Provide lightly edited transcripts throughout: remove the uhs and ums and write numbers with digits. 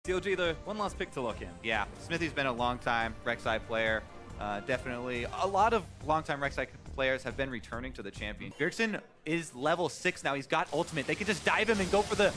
CLG though, one last pick to lock in. Yeah, Xmithie's been a long time Rek'Sai player. Definitely a lot of long-time Rek'Sai players have been returning to the champion. Bjergsen is level 6 now. He's got ultimate. They can just dive him and go for the...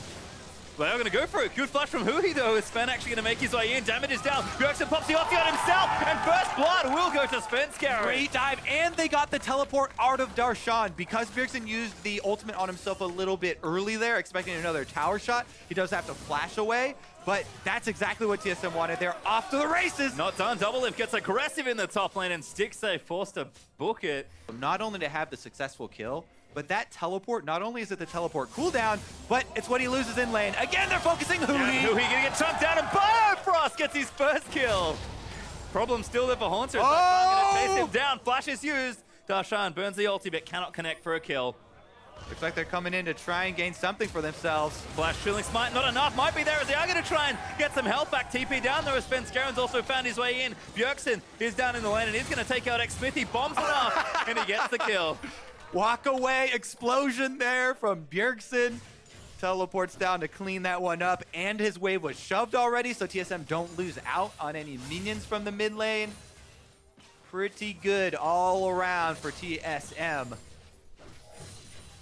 They are going to go for it. Good flash from Huhi though. Is Sven actually going to make his way in? Damage is down. Bjergsen pops the ulti on himself, and first blood will go to Svenskeren. Great dive, and they got the teleport out of Darshan. Because Bjergsen used the ultimate on himself a little bit early there, expecting another tower shot, he does have to flash away. But that's exactly what TSM wanted. They're off to the races. Not done. Doublelift gets aggressive in the top lane, and Stixxay forced to book it. Not only to have the successful kill, but that teleport, not only is it the teleport cooldown, but it's what he loses in lane. Again, they're focusing Huhi. Yeah, Huhi gonna get chunked down, and Biofrost gets his first kill. Problem still there for Hauntzer. Oh! Gonna chase him down. Flash is used. Darshan burns the ulti, but cannot connect for a kill. Looks like they're coming in to try and gain something for themselves. Flash shielding smite, not enough. Might be there as they are going to try and get some health back. TP down there as Svenskeren's also found his way in. Bjergsen is down in the lane and he's going to take out Xmithie. Bombs enough and he gets the kill. Walk away explosion there from Bjergsen. Teleports down to clean that one up, and his wave was shoved already, so TSM don't lose out on any minions from the mid lane. Pretty good all around for TSM.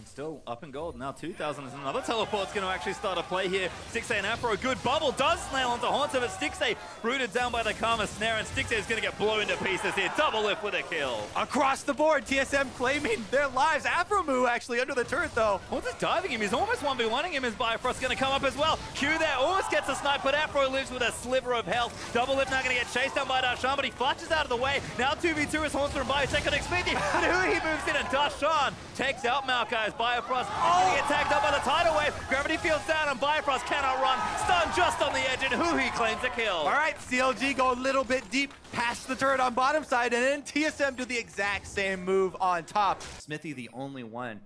Still up in gold. Now 2,000 is another teleport's going to actually start a play here. Stixxay and Aphro, a good bubble, does snail onto Hauntzer, but Stixxay rooted down by the Karma Snare, and Stixxay is going to get blown to pieces here. Doublelift with a kill. Across the board, TSM claiming their lives. aphromoo actually under the turret though. Hauntzer's diving him. He's almost 1v1ing him as Biofrost going to come up as well. Q there, almost gets a snipe, but Aphro lives with a sliver of health. Doublelift now going to get chased down by Darshan, but he flashes out of the way. Now 2v2 as Hauntzer and Bio take on Xmithie, but Huhi moves in, and Darshan takes out Maokai as Biofrost get tagged up by the tidal wave. Gravity fields down and Biofrost cannot run. Stunned just on the edge and Huhi claims a kill. All right, CLG go a little bit deep past the turret on bottom side, and then TSM do the exact same move on top. Xmithie the only one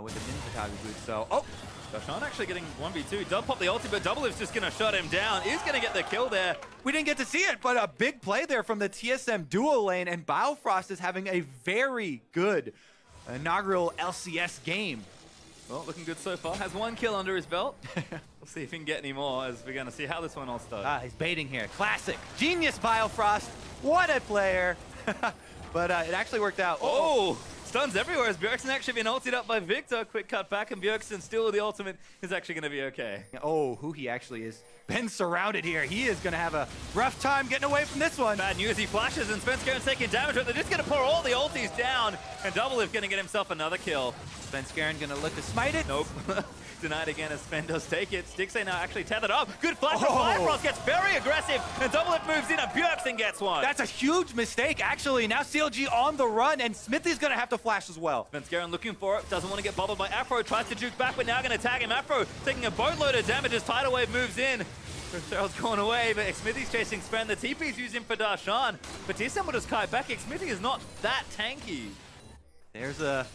with a mini Kataga boot, so... Oh! Darshan actually getting 1v2. Does pop the ulti, but Doublelift's just going to shut him down. Is going to get the kill there. We didn't get to see it, but a big play there from the TSM duo lane, and Biofrost is having a very good inaugural LCS game. Well, looking good so far. Has one kill under his belt. We'll see if he can get any more as we're going to see how this one all starts. He's baiting here. Classic. Genius Biofrost. What a player. But it actually worked out. Oh! Stuns everywhere as Bjergsen actually been ulted up by Viktor. Quick cut back, and Bjergsen still with the ultimate is actually going to be okay. Oh, Huhi actually has been surrounded here. He is going to have a rough time getting away from this one. Bad news, he flashes and Svenskeren's taking damage, but they're just going to pour all the ultis down, and Doublelift going to get himself another kill. Svenskeren going to look to smite it. Nope. Denied again as Sven does take it. Stixxay now actually tethered up. Good flash from Biofrost, gets very aggressive, and Doublelift moves in and Bjergsen gets one. That's a huge mistake, actually. Now CLG on the run, and Xmithie's going to have to flash as well. Svenskeren looking for it, doesn't want to get bubbled by Aphro, tries to juke back, but now going to tag him. Aphro taking a boatload of damage as Tidal Wave moves in. Ezreal's gone away, but Xmithie's chasing Sven. The TP's using for Darshan, but TSM will just kite back. Xmithie is not that tanky. There's a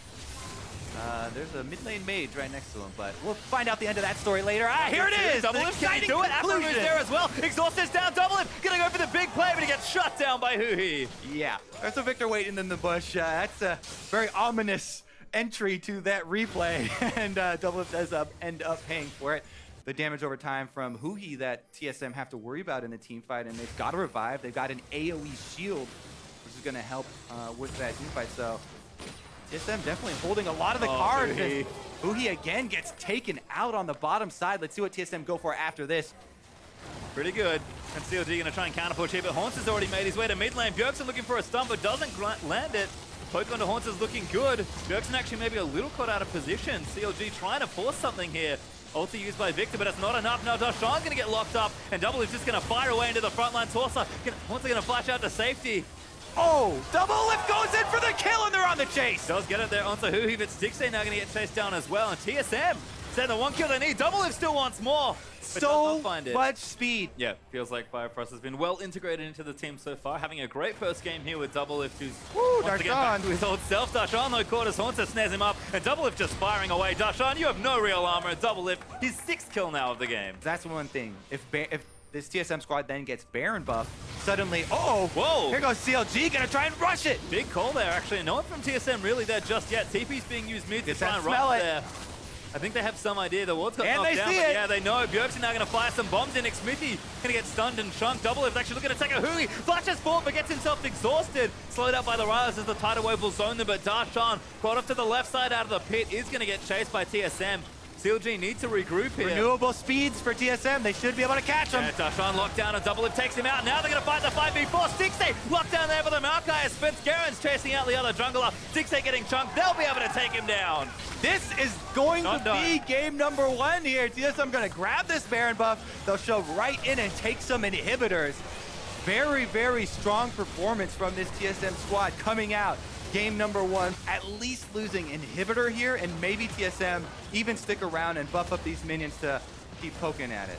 mid lane mage right next to him, but we'll find out the end of that story later. Here it is! Doublelift, can he do it? Aphro is there as well. Exhaust is down. Doublelift gonna go for the big play, but he gets shut down by Huhi. Yeah, there's a Viktor waiting in the bush. That's a very ominous entry to that replay, and Doublelift does end up paying for it. The damage over time from Huhi that TSM have to worry about in the team fight, and they've got a revive. They've got an AoE shield, which is going to help with that team fight. So TSM definitely holding a lot of the cards. Huhi. Huhi again gets taken out on the bottom side. Let's see what TSM go for after this. Pretty good. And CLG going to try and counter push here, but Hauntzer's already made his way to mid lane. Bjergsen looking for a stun, but doesn't land it. Poke onto Hauntzer's looking good. Bjergsen actually maybe a little caught out of position. CLG trying to force something here. Ulti used by Viktor, but it's not enough. Now Darshan's going to get locked up, and Doublelift's just going to fire away into the front line. Hauntzer's going to flash out to safety. Oh, Doublelift goes in for the kill, and they're on the chase. Does get it there onto Huhi, but Stixxay now going to get chased down as well. And TSM said the one kill they need. Doublelift still wants more. So much speed. Yeah, feels like Biofrost has been well integrated into the team so far, having a great first game here with Doublelift, who's once again back to his old self. Darshan though caught as Hauntzer snares him up, and Doublelift just firing away. Darshan, you have no real armor, and Doublelift, his 6th kill now of the game. That's one thing. If this TSM squad then gets Baron buff, suddenly, whoa! Here goes CLG, gonna try and rush it! Big call there, actually. No one from TSM really there just yet. TP's being used mid to try and rush there. I think they have some idea. The ward's got And knocked they down, see but it. yeah, they know. Bjergsen now going to fire some bombs in. Xmithie going to get stunned and chunked. Doublelift actually looking to take a Huhi. Flashes forward, but gets himself exhausted. Slowed out by the Ryze as the tidal wave will zone them, but Darshan, brought off to the left side out of the pit, is going to get chased by TSM. CLG need to regroup here. Renewable speeds for TSM. They should be able to catch him. Yeah, Darshan locked down and Doublelift takes him out. Now they're going to fight the 5v4. Stixxay locked down there for the Maokai as Svenskeren's chasing out the other jungler. Stixxay getting chunked. They'll be able to take him down. This is going Not to be game number 1 here. TSM going to grab this Baron buff. They'll show right in and take some inhibitors. Very, very strong performance from this TSM squad coming out. Game number 1, at least losing inhibitor here, and maybe TSM even stick around and buff up these minions to keep poking at it.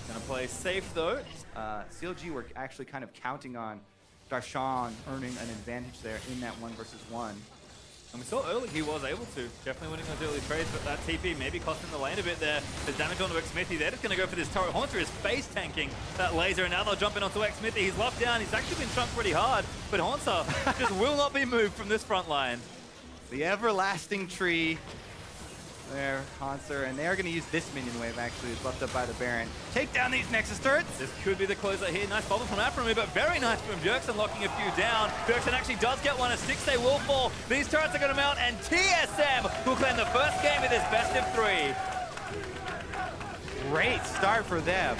Gonna play safe though. CLG were actually kind of counting on Darshan earning an advantage there in that 1 versus 1. And we saw early he was able to. Definitely winning those early trades, but that TP maybe costing the lane a bit there. There's damage onto Xmithie. They're just going to go for this turret. Hauntzer is face tanking that laser, and now they'll jump in onto Xmithie. He's locked down. He's actually been chunked pretty hard, but Hauntzer just will not be moved from this front line. The everlasting tree there, Hauntzer, and they're going to use this minion wave actually, who's buffed up by the Baron. Take down these Nexus turrets. This could be the closer here. Nice bubble from aphromoo, but very nice from Bjergsen locking a few down. Bjergsen actually does get one as Stixxay will fall. These turrets are going to mount, and TSM will claim the first game of this best of 3. Great start for them.